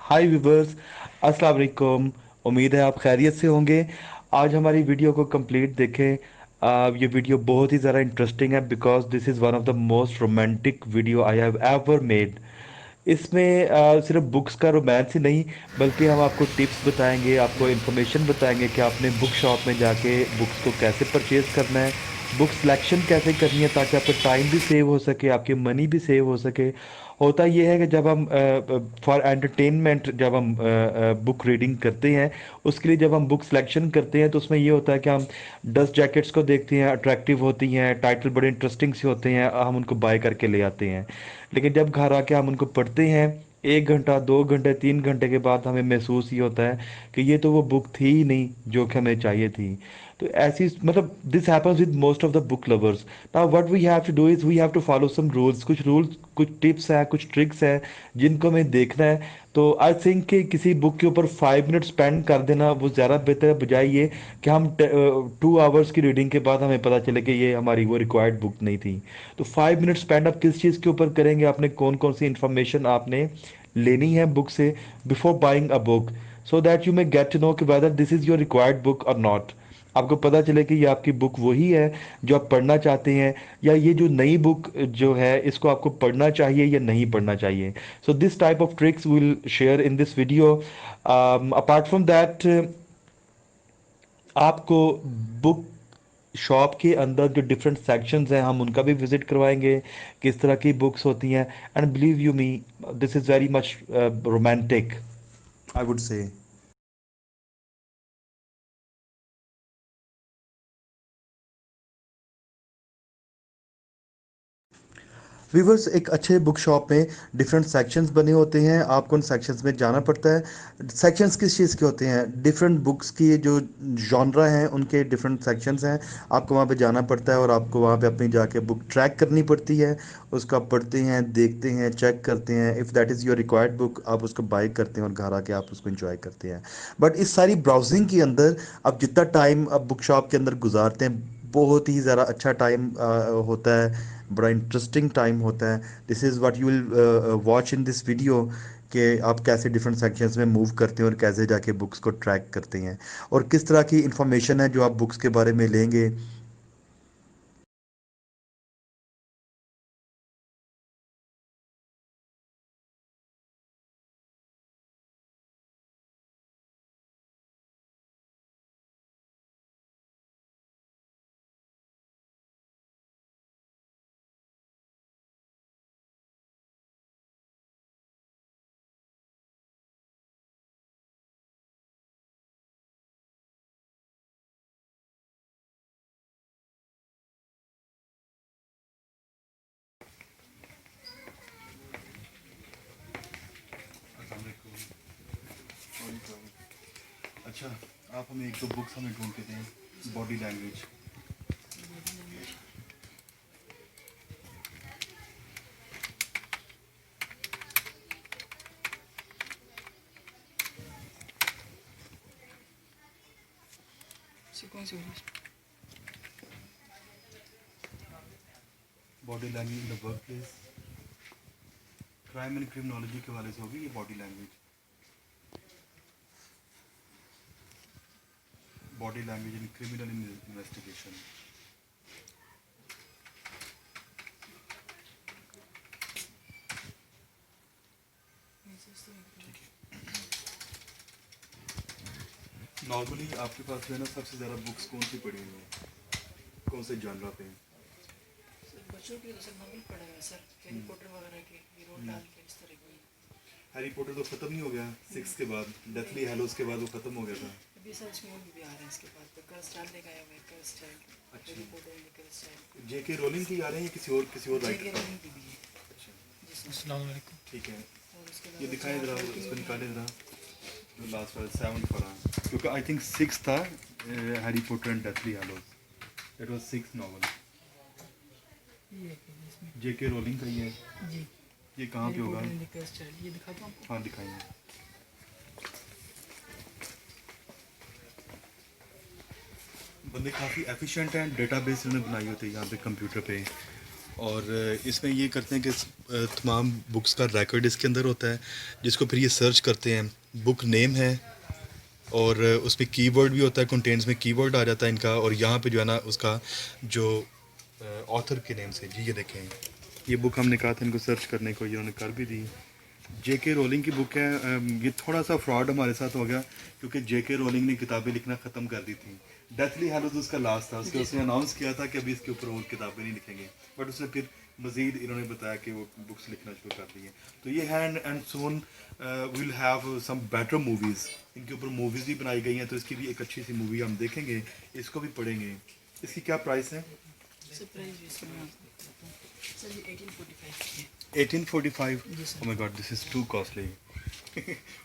हाय viewers, अस्सलाम वालेकुम। उम्मीद है आप खैरियत से होंगे। आज हमारी वीडियो को कंप्लीट देखें। ये वीडियो बहुत ही ज़्यादा इंटरेस्टिंग है because this is one of the most romantic video I have ever made. इसमें सिर्फ बुक्स का रोमांस ही नहीं, बल्कि हम आपको टिप्स बताएंगे, आपको इन्फॉर्मेशन बताएंगे कि आपने बुक शॉप में जाके बुक्स को कैसे परचेज करना है, बुक सिलेक्शन कैसे करनी है ताकि आपका टाइम भी सेव हो सके, आपकी मनी भी सेव हो सके। होता यह है कि जब हम फॉर एंटरटेनमेंट जब हम बुक रीडिंग करते हैं, उसके लिए जब हम बुक सिलेक्शन करते हैं तो उसमें ये होता है कि हम डस्ट जैकेट्स को देखते हैं, अट्रैक्टिव होती हैं, टाइटल बड़े इंटरेस्टिंग से होते हैं, हम उनको बाय करके ले आते हैं। लेकिन जब घर आके हम उनको पढ़ते हैं, 1 घंटा 2 घंटे 3 घंटे के बाद हमें महसूस ये होता है कि ये तो वो बुक थी ही नहीं जो कि हमें चाहिए थी। तो ऐसी मतलब this happens with most of the book lovers. Now what we have to do is we have to follow some rules, कुछ टिप्स हैं, कुछ ट्रिक्स हैं जिनको हमें देखना है। तो आई थिंक कि किसी बुक के ऊपर 5 मिनट स्पेंड कर देना वो ज़्यादा बेहतर है, बजाय ये कि हम 2 आवर्स की रीडिंग के बाद हमें पता चले कि ये हमारी वो रिक्वायर्ड बुक नहीं थी। तो 5 मिनट स्पेंड आप किस चीज़ के ऊपर करेंगे, आपने कौन कौन सी इंफॉर्मेशन आपने लेनी है बुक से before buying a book, so that you may get to know कि whether this is your required book और नॉट। आपको पता चले कि ये आपकी बुक वही है जो आप पढ़ना चाहते हैं, या ये जो नई बुक जो है इसको आपको पढ़ना चाहिए या नहीं पढ़ना चाहिए। So this type of tricks will share in this video. Apart from that, आपको बुक शॉप के अंदर जो डिफरेंट सेक्शंस हैं हम उनका भी विजिट करवाएंगे, किस तरह की बुक्स होती हैं। And believe you me, this is very much romantic, I would say. Viewers, एक अच्छे बुक शॉप में डिफरेंट सेक्शंस बने होते हैं, आपको उन सेक्शंस में जाना पड़ता है। सेक्शंस किस चीज़ के होते हैं? डिफरेंट बुक्स की जो जॉनरा हैं उनके डिफरेंट सेक्शंस हैं। आपको वहाँ पे जाना पड़ता है और आपको वहाँ पे अपनी जाके बुक ट्रैक करनी पड़ती है। उसको आप पढ़ते हैं, देखते हैं, चेक करते हैं, if that is your required book आप उसको बाय करते हैं और घर आके आप उसको इंजॉय करते हैं। बट इस सारी ब्राउजिंग के अंदर आप जितना टाइम आप बुक शॉप के अंदर गुजारते हैं, बहुत ही ज़्यादा अच्छा टाइम होता है, बड़ा इंटरेस्टिंग टाइम होता है। This is what you will watch in this video, कि आप कैसे डिफरेंट सेक्शंस में मूव करते हैं और कैसे जाके बुक्स को ट्रैक करते हैं और किस तरह की इंफॉर्मेशन है जो आप बुक्स के बारे में लेंगे। अच्छा, आप हमें एक दो बुक्स हमें ढूंढ के दें। Body language. Body language in the work place, crime and criminology के वाले से होगी ये body language. Body language in criminal investigation. Normally आपके पास जो है ना सबसे ज़्यादा बुक्स कौन सी पड़ी हुई हैं, कौन से जॉनरा पे? सर बच्चों के तो सर नॉवल पढ़े हुए हैं सर, हैरी पॉटर वगैरह के, ये रोल डाल के इस तरह की। हैरी पॉटर तो ख़त्म नहीं हो गया 6 के बाद, डेथली हैलोस के बाद वो ख़त्म हो गया था। अभी सर इसमें और भी आ रहे हैं इसके बाद, तो कर्स चाइल्ड लेके आए हुए हैं, कर्स चाइल्ड, अच्छा, Harry Potter and curse child. JK Rowling की आ रहे हैं या किसी और जेके राइटर का? रोलिंग की भी है। अच्छा, जी सर। अस्सलाम वालेकुम। ठीक है। और उसके ये अलावा दिखाएं ज़रा, चार उसको की निकालें ज़रा, जो लास्ट वाला 7 वाला, क्योंकि आई थिंक 6 था Harry Potter and Deathly Hallows, it was 6 novel. ये है इसमें। जेके रोलिंग का ही है। जी। ये कहाँ हैरी पे होगा? पॉटर एंड कर्स चाइल्ड, ये दिखाता हूँ आपको। हाँ, दिखाइए। बंदे काफ़ी एफिशिएंट हैं, डेटाबेस उन्होंने बनाई होती है यहाँ पे कंप्यूटर पे। और इसमें ये करते हैं कि तमाम बुक्स का रिकॉर्ड इसके अंदर होता है, जिसको फिर ये सर्च करते हैं। बुक नेम है और उसमें कीवर्ड भी होता है, कंटेंट्स में कीवर्ड आ जाता है इनका, और यहाँ पे जो है ना उसका जो ऑथर के नेम से जी, ये देखें, ये बुक हमने कहा था इनको सर्च करने को, इन्होंने कर भी दी। जेके रोलिंग की बुक है। ये थोड़ा सा फ्रॉड हमारे साथ हो गया, क्योंकि जेके रोलिंग ने किताबें लिखना ख़त्म कर दी थी। डेथली हैलोज उसका लास्ट था, उसके उसने अनाउंस किया था कि अभी इसके ऊपर और किताबें नहीं लिखेंगे, बट उसने फिर मज़ीद इन्होंने बताया कि वो बुक्स लिखना शुरू कर दी है। तो ये है, and soon will have some better movies, इनके ऊपर मूवीज़ भी बनाई गई हैं, तो इसकी भी एक अच्छी सी मूवी हम देखेंगे, इसको भी पढ़ेंगे। इसकी क्या प्राइस है? सर प्राइस भी इसका मैं आपको बताता हूँ। सर ये 1845 की है। 1845? जी sir. Oh my god, this is too costly.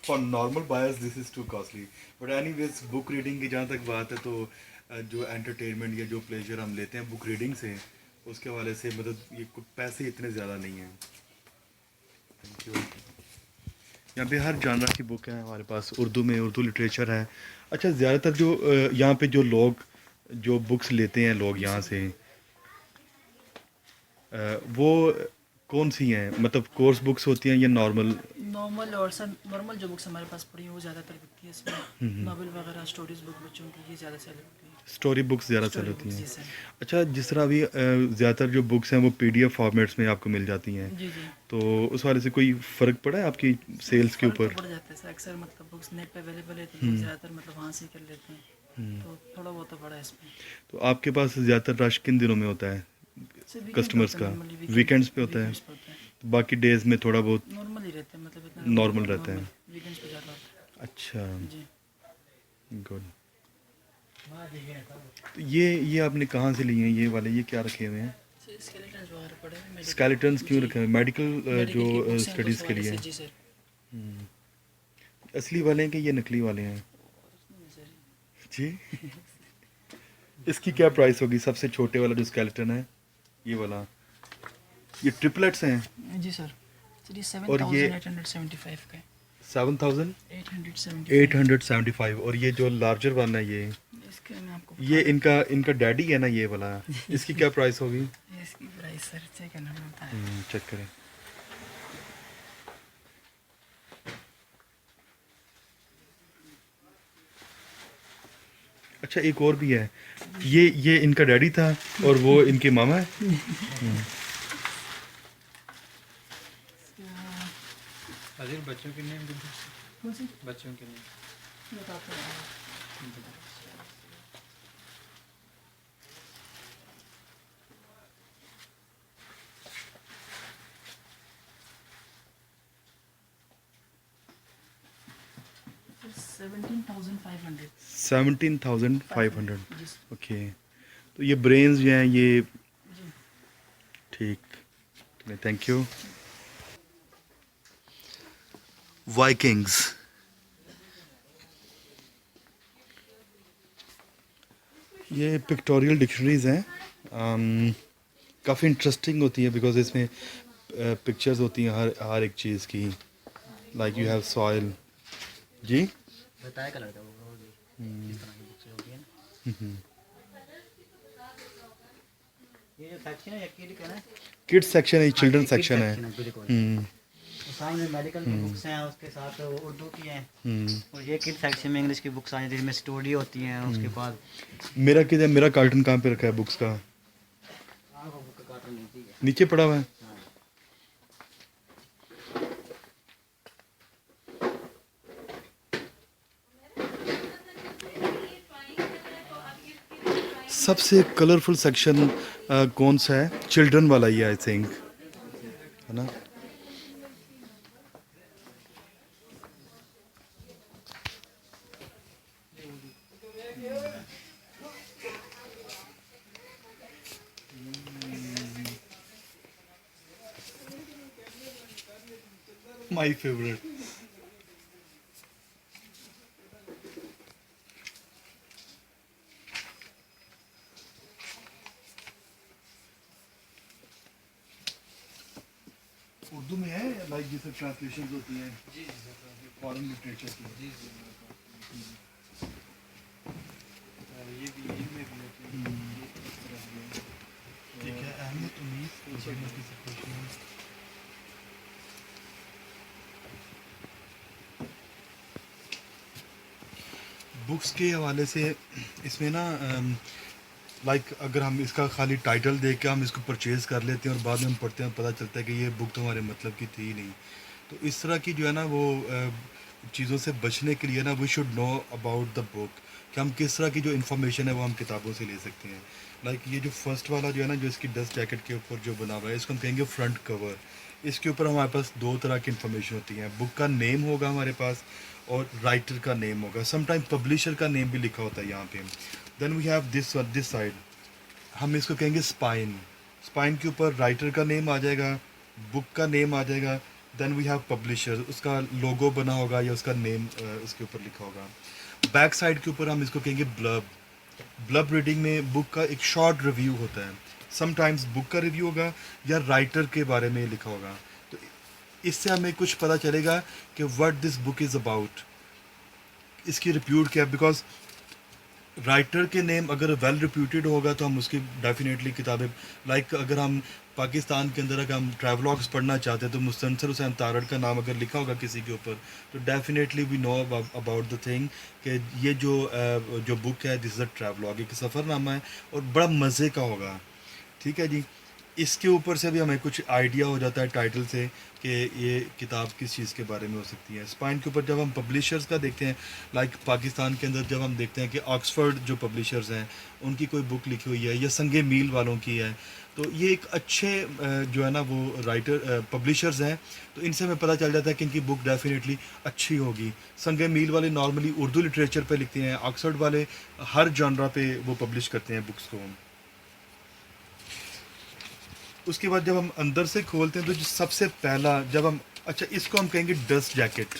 For normal buyers this is too costly. But anyways, book reading की जहाँ तक बात है, तो जो एंटरटेनमेंट या जो प्लेजर हम लेते हैं बुक रीडिंग से, उसके हवाले से मतलब ये कुछ पैसे इतने ज़्यादा नहीं हैं। Thank you. यहाँ पे हर जानरा की बुक है हमारे पास, उर्दू में उर्दू लिटरेचर है। अच्छा, ज़्यादातर जो यहाँ पे जो लोग जो बुक्स लेते हैं लोग यहाँ से, वो कौन सी हैं? मतलब कोर्स बुक्स होती हैं या नॉर्मल? नॉर्मल और सर नॉर्मल जो बुक्स हमारे पास पड़ी हैं वो ज़्यादातर बिकती है इसमें। नॉवल वगैरह स्टोरीज बुक बच्चों की ये ज़्यादा सेल होती है। स्टोरी बुक्स ज़्यादा सेल स्टोरी होती बुक्स हैं। जी सर। अच्छा, जिस तरह अभी ज़्यादातर जो बुक्स हैं वो पीडीएफ फॉर्मेट्स में आपको मिल जाती हैं, जी जी। तो उस वाले से कोई फ़र्क पड़ा है आपकी सेल्स के फ़र्क तो ऊपर? पड़ जाता है सर, अक्सर मतलब बुक्स नेट पे अवेलेबल है तो लोग ज़्यादातर मतलब वहाँ से ही कर लेते हैं, तो थोड़ा बहुत तो पड़ा है इसमें। तो आपके पास ज़्यादातर रश किन दिनों में होता है सर वीकेंड पे कस्टमर्स होता है का? नॉर्मली, वीकेंड्स पे होता है? वीकेंड्स पे होता है। तो बाकी डेज़ में थोड़ा बहुत नॉर्मल ही रहते हैं, मतलब इतना नॉर्मल रहता नॉर्मल है? वीकेंड्स पे ज़्यादा होता अच्छा, है जी। गुड। तो ये आपने कहाँ से लिए हैं ये वाले, ये क्या रखे हुए हैं? सर स्केलेटन्स वगैरह पड़े हैं मेडिकल। स्केलेटन्स क्यों जी रखे हुए हैं? मेडिकल मेडिकल की जो बुक्स हैं तो उस स्टडीज़ के हवाले लिए से हैं? जी सर। असली वाले हैं कि ये नकली वाले हैं सर जी? इसकी क्या प्राइस होगी? सबसे छोटे वाला जो स्केलेटन है, ये वाला, ये ट्रिपलेट्स हैं? जी सर। सर ये और ये 7875 का है। 7875? 875। और ये जो लार्जर वन है, इसके मैं आपको ये बता इनका इनका डैडी है ना, ये वाला? इसकी क्या प्राइस होगी? दूँ इसकी प्राइस सर चेक करना पड़ता है। चेक करें। अच्छा, एक और भी है, ये इनका डैडी था और वो इनके मामा है। अजीर बच्चों के नेम कौन सी बच्चों के नेम बताते हैं। सर 17,500। 17,500? जी सर। ओके। तो ये ब्रेन्स जो हैं ये, जी ठीक, थैंक यू। वाइकिंग्स, ये पिक्टोरियल डिक्शनरीज़ हैं। काफ़ी इंटरेस्टिंग होती है बिकॉज इसमें पिक्चर्स होती हैं हर एक चीज़ की। लाइक यू हैव सॉइल जी। बताया कलर था वो और भी किस तरह की बुक्स होती है ना। ये जो सेक्शन है ये का ना। किड्स सेक्शन है, चिल्ड्रन हाँ, ये सेक्शन है। किड्स बिल्कुल। हम्म तो सामने मेडिकल की बुक्स हैं, उसके साथ वो उर्दू की हैं, हम्म। और ये किड्स सेक्शन में इंग्लिश की बुक्स आ जाती है जिसमें स्टोरी होती हैं। उसके बाद मेरा किधर, मेरा कार्टन कहाँ पे रखा है बुक्स का? आपको बुक का कार्टन मिलती है। नीचे पड़ा हुआ है। हाँ। सबसे कलरफुल सेक्शन कौन सा है? चिल्ड्रन वाला ही आई थिंक, है ना? My favourite. उर्दू में है, लाइक जैसे ट्रांसलेशन होती हैं फॉरेन लिटरेचर की। जी जी। ये भी में भी होती है। ठीक है, अहमियत बुक्स के हवाले से इसमें ना लाइक अगर हम इसका खाली टाइटल देख के हम इसको परचेज़ कर लेते हैं और बाद में हम पढ़ते हैं पता चलता है कि ये बुक तो हमारे मतलब की थी ही नहीं। तो इस तरह की जो है ना वो चीज़ों से बचने के लिए ना we should know about the book कि हम किस तरह की जो इन्फॉर्मेशन है वो हम किताबों से ले सकते हैं। लाइक ये जो फर्स्ट वाला जो है ना जो इसकी डस्ट जैकेट के ऊपर जो बना हुआ है इसको हम कहेंगे फ्रंट कवर। इसके ऊपर हमारे पास दो तरह की इन्फॉर्मेशन होती है, बुक का नेम होगा हमारे पास और राइटर का नेम होगा, समटाइम पब्लिशर का नेम भी लिखा होता है यहाँ पे। Then we have this side, हम इसको कहेंगे स्पाइन। स्पाइन के ऊपर राइटर का नेम आ जाएगा, बुक का नेम आ जाएगा। देन वी हैव पब्लिशर, उसका लोगो बना होगा या उसका नेम उसके ऊपर लिखा होगा। बैक साइड के ऊपर हम इसको कहेंगे ब्लब। ब्लब रीडिंग में बुक का एक शॉर्ट रिव्यू होता है, समटाइम्स बुक का रिव्यू होगा या राइटर के बारे में लिखा होगा। तो इससे हमें कुछ पता चलेगा कि what this book is about, इसकी रिप्यूट क्या है। बिकॉज राइटर के नेम अगर वेल रिप्यूटेड होगा तो हम उसकी डेफिनेटली किताबें, लाइक अगर हम पाकिस्तान के अंदर अगर हम ट्रैवलॉग्स पढ़ना चाहते हैं तो मुस्तनसर हुसैन तारड़ का नाम अगर लिखा होगा किसी के ऊपर तो definitely we know about the thing कि ये जो बुक है दिस इज़ अ ट्रैवलॉग, एक सफ़रनामा है और बड़ा मज़े का होगा। ठीक है जी, इसके ऊपर से भी हमें कुछ आइडिया हो जाता है टाइटल से कि ये किताब किस चीज़ के बारे में हो सकती है। स्पाइन के ऊपर जब हम पब्लिशर्स का देखते हैं, लाइक पाकिस्तान के अंदर जब हम देखते हैं कि ऑक्सफोर्ड जो पब्लिशर्स हैं उनकी कोई बुक लिखी हुई है या संगे मील वालों की है, तो ये एक अच्छे जो है ना वो राइटर पब्लिशर्स हैं, तो इनसे हमें पता चल जाता है कि इनकी बुक डेफिनेटली अच्छी होगी। संगे मील वाले नॉर्मली उर्दू लिटरेचर पे लिखते हैं, ऑक्सफोर्ड वाले हर जॉनरा पे वो पब्लिश करते हैं बुक्स को। उसके बाद जब हम अंदर से खोलते हैं तो जो सबसे पहला जब हम, अच्छा इसको हम कहेंगे डस्ट जैकेट,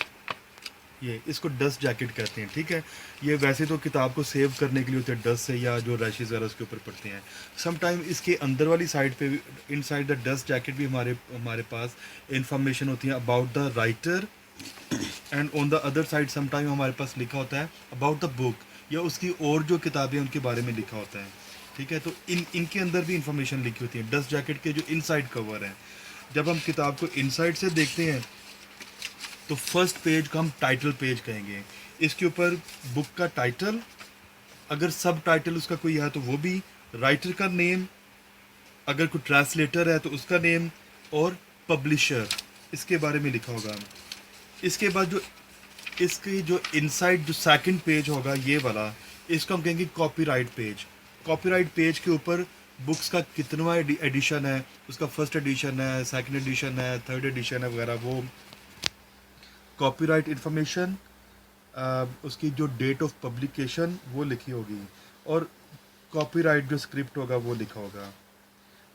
ये इसको डस्ट जैकेट कहते हैं। ठीक है, ये वैसे तो किताब को सेव करने के लिए होते हैं डस्ट से या जो रैशेज़ वगैरह उसके ऊपर पड़ते हैं। सम टाइम इसके अंदर वाली साइड पे भी, इनसाइड द डस्ट जैकेट भी हमारे पास इंफॉर्मेशन होती है about the writer, and on the other side some time हमारे पास लिखा होता है अबाउट द बुक या उसकी और जो किताबें उनके बारे में लिखा होता है। ठीक है, तो इनके अंदर भी इंफॉर्मेशन लिखी होती है। डस्ट जैकेट के जो इनसाइड कवर है, जब हम किताब को इनसाइड से देखते हैं तो फर्स्ट पेज को हम टाइटल पेज कहेंगे। इसके ऊपर बुक का टाइटल, अगर सब टाइटल उसका कोई है तो वो भी, राइटर का नेम, अगर कोई ट्रांसलेटर है तो उसका नेम, और पब्लिशर इसके बारे में लिखा होगा। इसके बाद जो इसकी जो इनसाइड जो सेकंड पेज होगा ये वाला, इसको हम कहेंगे कॉपीराइट पेज। कॉपीराइट पेज के ऊपर बुक्स का कितनवा एडिशन है, उसका फर्स्ट एडिशन है, सेकंड एडिशन है, थर्ड एडिशन है वगैरह, वो कॉपीराइट इन्फॉर्मेशन, उसकी जो डेट ऑफ पब्लिकेशन वो लिखी होगी, और कॉपीराइट जो स्क्रिप्ट होगा वो लिखा होगा।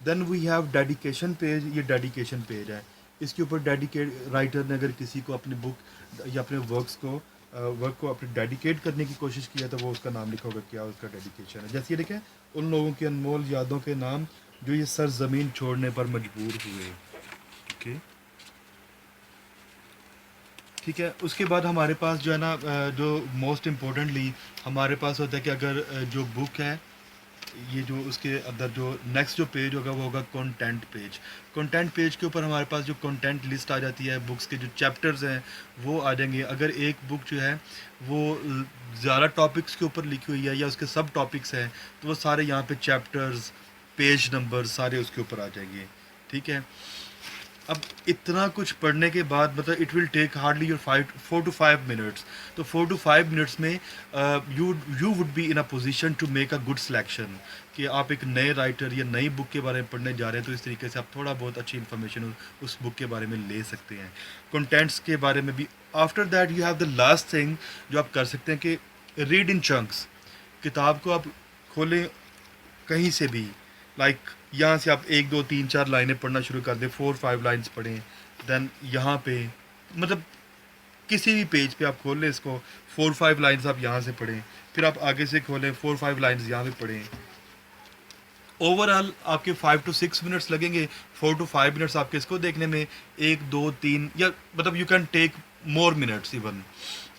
Then we have dedication page, ये डेडिकेशन पेज है। इसके ऊपर डेडिकेट राइटर ने अगर किसी को अपनी बुक या अपने वर्क को अपने डेडिकेट करने की कोशिश किया तो वो उसका नाम लिखा होगा, क्या उसका डेडिकेशन है। जैसे ये देखें, उन लोगों की अनमोल यादों के नाम जो ये सरजमीन छोड़ने पर मजबूर हुए। ओके, ठीक है। उसके बाद हमारे पास जो है ना जो मोस्ट इम्पोर्टेंटली हमारे पास होता है कि अगर जो बुक है, ये जो उसके अंदर जो नेक्स्ट जो पेज होगा वो होगा कंटेंट पेज। कंटेंट पेज के ऊपर हमारे पास जो कंटेंट लिस्ट आ जाती है, बुक्स के जो चैप्टर्स हैं वो आ जाएंगे। अगर एक बुक जो है वो ज़्यादा टॉपिक्स के ऊपर लिखी हुई है या उसके सब टॉपिक्स हैं तो वो सारे यहाँ पे चैप्टर्स, पेज नंबर सारे उसके ऊपर आ जाएंगे। ठीक है, अब इतना कुछ पढ़ने के बाद मतलब it will take hardly your 4 to 5 minutes. तो 4 to 5 मिनट्स में you would be in a position to make a good selection, कि आप एक नए राइटर या नई बुक के बारे में पढ़ने जा रहे हैं तो इस तरीके से आप थोड़ा बहुत अच्छी इन्फॉर्मेशन उस बुक के बारे में ले सकते हैं। कंटेंट्स के बारे में भी। After that you have the last thing जो आप कर सकते हैं कि रीड इन चंक्स। किताब को आप खोलें कहीं से भी, लाइक यहाँ से आप 1 2 3 4 लाइनें पढ़ना शुरू कर दें, 4-5 लाइन्स पढ़ें। देन यहाँ पे मतलब किसी भी पेज पे आप खोल लें इसको, 4-5 लाइन्स आप यहाँ से पढ़ें, फिर आप आगे से खोलें 4-5 लाइन्स यहाँ पे पढ़ें। ओवरऑल आपके 5 to 6 मिनट्स लगेंगे। 4 to 5 मिनट्स आपके इसको देखने में, 1 2 3 या मतलब you can take more minutes even,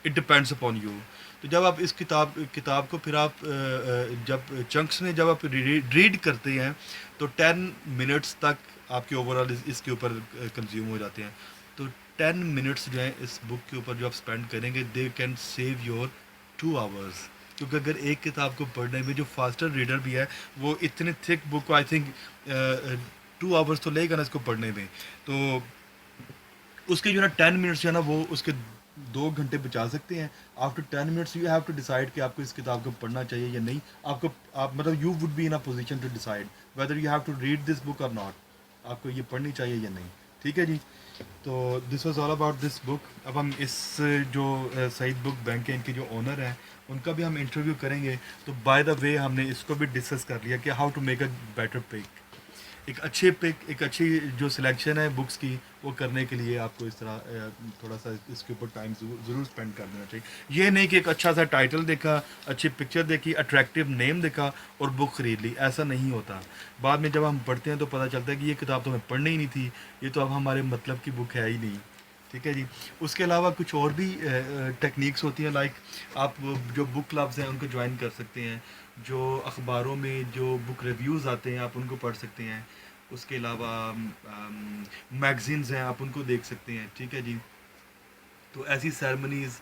it depends upon you. तो जब आप इस किताब को फिर आप जब चंक्स में जब आप रीड करते हैं तो 10 मिनट्स तक आपके ओवरऑल इसके ऊपर कंज्यूम हो जाते हैं। तो 10 मिनट्स जो है इस बुक के ऊपर जो आप स्पेंड करेंगे they can save your 2 hours. क्योंकि अगर एक किताब को पढ़ने में जो फास्टर रीडर भी है वो इतने थिक बुक को आई थिंक 2 आवर्स तो लेगा ना इसको पढ़ने में, तो उसके जो है ना 10 मिनट्स जो है ना वो उसके 2 घंटे बचा सकते हैं। After 10 minutes you have to decide कि आपको इस किताब को पढ़ना चाहिए या नहीं। आप मतलब you would be in a position to decide whether you have to read this book और नॉट, आपको ये पढ़नी चाहिए या नहीं। ठीक है जी, तो this was all about this book. अब हम इस जो सईद बुक बैंक के इनके जो ओनर हैं उनका भी हम इंटरव्यू करेंगे। तो बाय द वे हमने इसको भी डिस्कस कर लिया कि how to make a better pick, एक अच्छी जो सिलेक्शन है बुक्स की वो करने के लिए आपको इस तरह थोड़ा सा इसके ऊपर टाइम ज़रूर स्पेंड कर देना चाहिए। ये नहीं कि एक अच्छा सा टाइटल देखा, अच्छी पिक्चर देखी, अट्रैक्टिव नेम देखा और बुक ख़रीद ली, ऐसा नहीं होता। बाद में जब हम पढ़ते हैं तो पता चलता है कि ये किताब तो हमें पढ़नी ही नहीं थी, ये तो अब हमारे मतलब की बुक है ही नहीं। ठीक है जी, उसके अलावा कुछ और भी टेक्निक्स होती हैं, लाइक आप जो बुक क्लब्स हैं उनको ज्वाइन कर सकते हैं, जो अखबारों में जो बुक रिव्यूज़ आते हैं आप उनको पढ़ सकते हैं, उसके अलावा मैगज़ीन्स हैं आप उनको देख सकते हैं। ठीक है जी, तो ऐसी सेरेमनीज़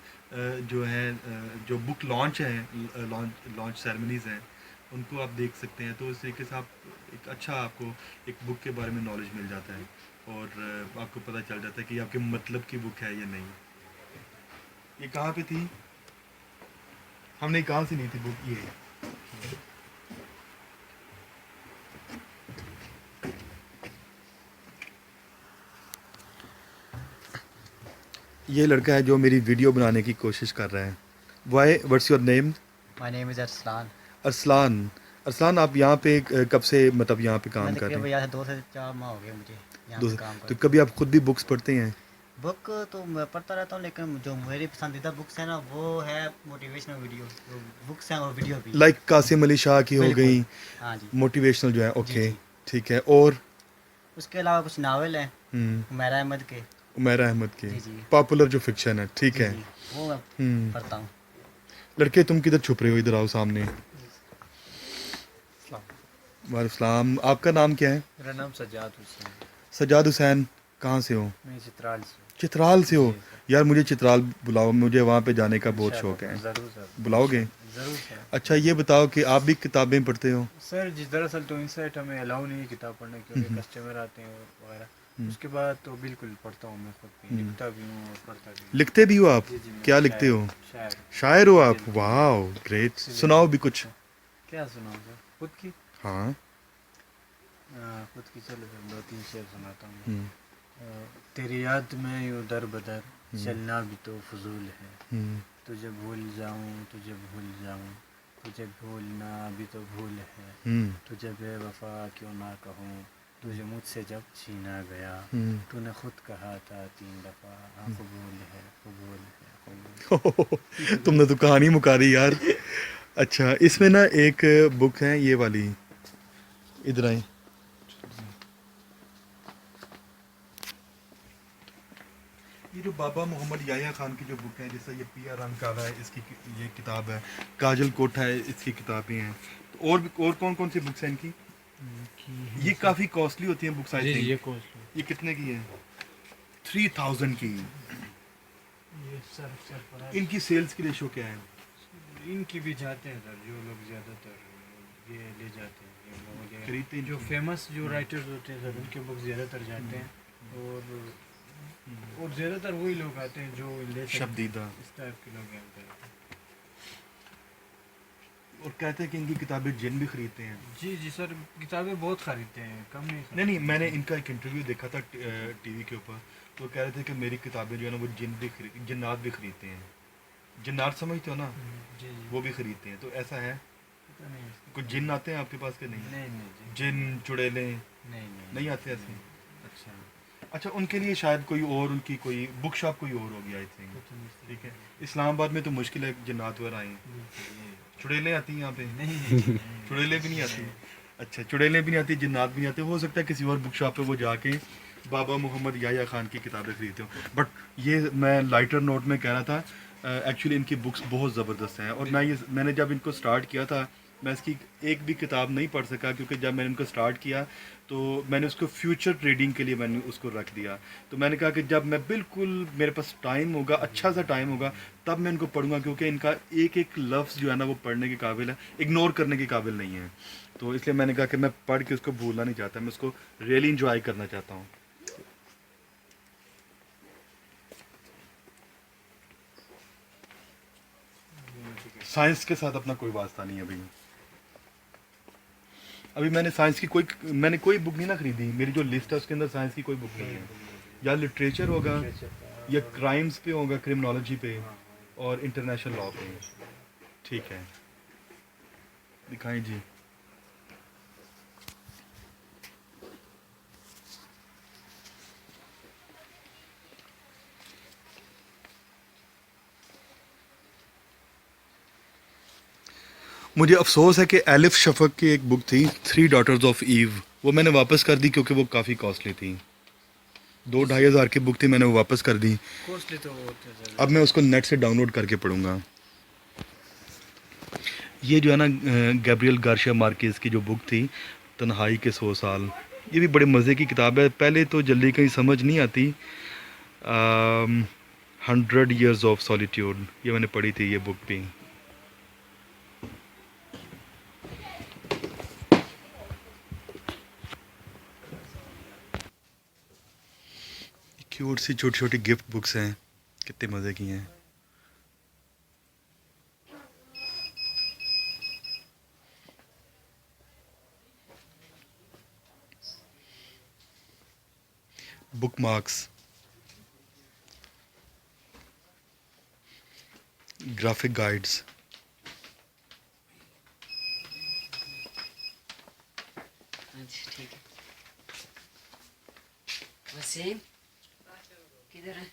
जो हैं जो बुक लॉन्च हैं लॉन्च सेरेमनीज़ हैं उनको आप देख सकते हैं। तो इस तरीके से आप एक अच्छा आपको एक बुक के बारे में नॉलेज मिल जाता है और आपको पता चल जाता है कि आपके मतलब की बुक है या नहीं। ये कहाँ पे थी, हमने कहाँ से ली थी बुक, ये लड़का है जो मेरी वीडियो बनाने की कोशिश कर रहा है। Why, what's your name? My name is Arsalan. Arsalan. Arsalan, आप यहाँ पे कब से मतलब यहाँ पे काम मैं कर रहे तकरीबन हैं? यहाँ से 2 से 4 माह हो गए मुझे यहाँ पे काम तो करते। कभी आप खुद भी बुक्स पढ़ते हैं? बुक तो मैं पढ़ता रहता हूँ, लेकिन जो मेरी पसंदीदा बुक्स है ना वो है मोटिवेशनल वीडियो, जो बुक्स हैं और वीडियो भी। लाइक कासिम अली शाह की हो बिल्कुल। गई, हाँ जी। मोटिवेशनल जो है। ओके, जी। ठीक है। और उसके अलावा कुछ नावल हैं हुमैरा अहमद के। उमैर अहमद की जी जी। पॉपुलर जो फिक्शन है, ठीक जी है। जी, वो मैं हम्म पढ़ता हूँ। लड़के तुम किधर छुप रहे हो, इधर आओ सामने। वालेकुम, आपका नाम क्या है? मेरा नाम सज्जाद हुसैन। सज्जाद हुसैन, कहाँ से हो? मैं चित्राल से। चित्राल से हो? जी सर। यार मुझे चित्राल बुलाओ, मुझे वहाँ पे जाने का बहुत शौक है। ज़रूर सर। बुलाओगे? ज़रूर सर। अच्छा ये बताओ कि आप भी किताबें पढ़ते हो? सर जी दरअसल तो इंसाइट हमें अलाउ नहीं है किताब पढ़ने, क्योंकि कस्टमर आते हैं वगैरह। उसके बाद तो बिल्कुल पढ़ता हूँ, मैं खुद भी लिखता भी हूँ और पढ़ता भी हूँ। लिखते भी हो आप? जी जी, मैं क्या लिखते हो? शायर। शायर हो आप? वाह ग्रेट, सुनाओ भी कुछ। क्या सुनाऊँ सर? खुद की? हाँ। खुद की चलो सर 2-3 शेर सुनाता हूँ मैं। तेरी याद में यूँ दर बदर चलना भी तो फजूल है, तुझे भूल जाऊँ तुझे भूल जाऊँ, तुझे भूलना भी तो भूल है, तुझे बेवफा क्यों ना कहूँ, तुझे मुझसे जब छीना गया, तूने खुद कहा था 3 दफ़ा, हाँ कबूल है कबूल है कबूल। तुमने तो कहानी मुका दी यार। अच्छा, इसमें ना एक बुक है ये वाली, इधर आए। ये जो बाबा मोहम्मद याह्या खान की जो बुक है, जैसे ये पिया रंग काला है इसकी ये किताब है, काजल कोठा है इसकी किताबें हैं। तो और कौन कौन सी बुक्स हैं इनकी? ये काफ़ी कॉस्टली होती हैं बुक्स आई थिंक। ये कितने की है? 3000 की। ये सर इनकी सेल्स की रेशो क्या है? इनकी भी जाते हैं सर, जो लोग ज़्यादातर ये ले जाते हैं, ये लोग ये खरीदते हैं जो इनकी? फेमस जो राइटर्स होते हैं सर उनके बुक ज़्यादातर जाते हैं। और ज़्यादातर वही लोग आते हैं जो ले शब्दीदा। इस टाइप के लोग हैं अंदर। और कहते हैं कि इनकी किताबें जिन भी खरीदते हैं। जी जी सर, किताबें बहुत खरीदते हैं, कम नहीं नहीं नहीं, मैंने इनका एक इंटरव्यू देखा था टीवी के ऊपर, तो कह रहे थे कि मेरी किताबें जो है ना वो जिन्नात भी खरीदते हैं। जिन्नात समझते हो ना? जी जी, वो भी खरीदते हैं। तो ऐसा है? पता नहीं इसका। कुछ जिन आते हैं आपके पास के नहीं? नहीं नहीं जी, जिन चुड़ैले नहीं नहीं आते ऐसे? अच्छा अच्छा, उनके लिए शायद कोई और, उनकी कोई बुक शॉप कोई और होगी आई थिंक। ठीक है, इस्लामाबाद में तो मुश्किल है जिन्नात वगैरह आए। चुड़ैलें आती हैं यहाँ पे? नहीं चुड़ैलें भी नहीं आती? अच्छा, चुड़ैलें भी नहीं आती, जिन्नात भी नहीं आते। हो सकता है किसी और बुक शॉप पे वो जाके बाबा मोहम्मद याह्या खान की किताबें खरीदते हो। बट ये मैं लाइटर नोट में कह रहा था, एक्चुअली इनकी बुक्स बहुत ज़बरदस्त हैं, और मैंने जब इनको स्टार्ट किया था, मैं इसकी एक भी किताब नहीं पढ़ सका, क्योंकि जब मैंने इनको स्टार्ट किया तो मैंने उसको फ्यूचर रीडिंग के लिए मैंने उसको रख दिया। तो मैंने कहा कि जब मैं बिल्कुल मेरे पास टाइम होगा, अच्छा सा टाइम होगा, तब मैं इनको पढ़ूंगा, क्योंकि इनका एक एक लफ्ज़ जो है ना वो पढ़ने के काबिल है, इग्नोर करने के काबिल नहीं है। तो इसलिए मैंने कहा कि मैं पढ़ के उसको भूलना नहीं चाहता, मैं उसको रियली इंजॉय करना चाहता हूँ। साइंस के साथ अपना कोई वास्ता नहीं है अभी। अभी मैंने कोई बुक नहीं ना खरीदी, मेरी जो लिस्ट है उसके अंदर साइंस की कोई बुक नहीं है। या लिटरेचर होगा, या क्राइम्स पे होगा, क्रिमिनोलॉजी पे, और इंटरनेशनल लॉ पे। ठीक है, दिखाएं जी। मुझे अफसोस है कि एलिफ शफक की एक बुक थी, थ्री डॉटर्स ऑफ ईव, वो मैंने वापस कर दी क्योंकि वो काफ़ी कॉस्टली थी। 2-2.5 हज़ार की बुक थी, मैंने वो वापस कर दी। कॉस्टली तो बहुत है ज़्यादा। अब मैं उसको नेट से डाउनलोड करके पढ़ूंगा। ये जो है ना गैब्रियल गार्शिया मार्केज की जो बुक थी, तन्हाई के 100 साल, ये भी बड़े मज़े की किताब है। पहले तो जल्दी कहीं समझ नहीं आती। 100 years ऑफ सॉलिट्यूड, ये मैंने पढ़ी थी ये बुक भी। क्यूट सी छोटी छोटी गिफ्ट बुक्स हैं, कितने मज़े की हैं। Book marks, graphic guides. अच्छा ठीक है। वसीम किधर है?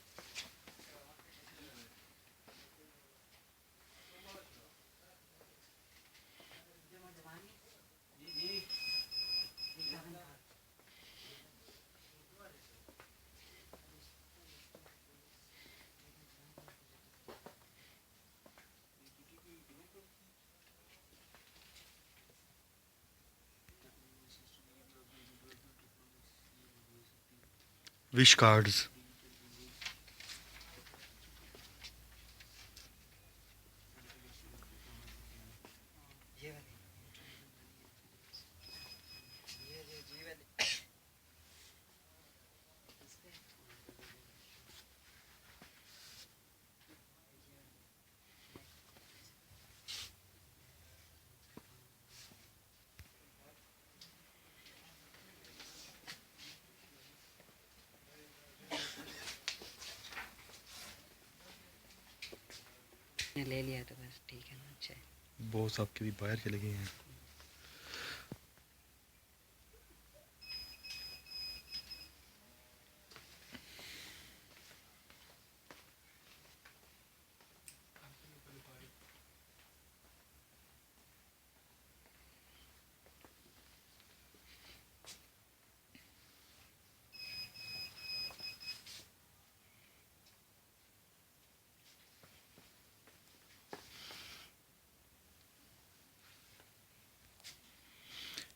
Wish cards. ले लिया तो बस ठीक है ना। अच्छा है। बॉस आपके भी बाहर चले गए हैं।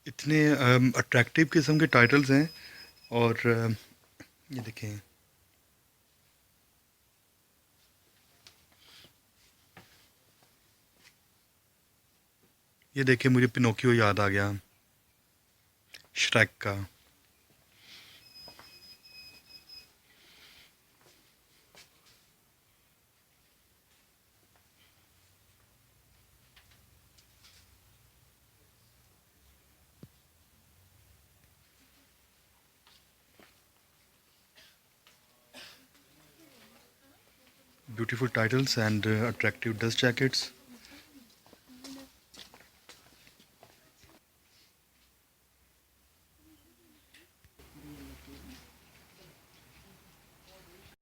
इतने अट्रैक्टिव किस्म के टाइटल्स हैं, और ये देखें, ये देखें, मुझे पिनोकियो याद आ गया, श्रेक का। Beautiful titles and attractive dust jackets.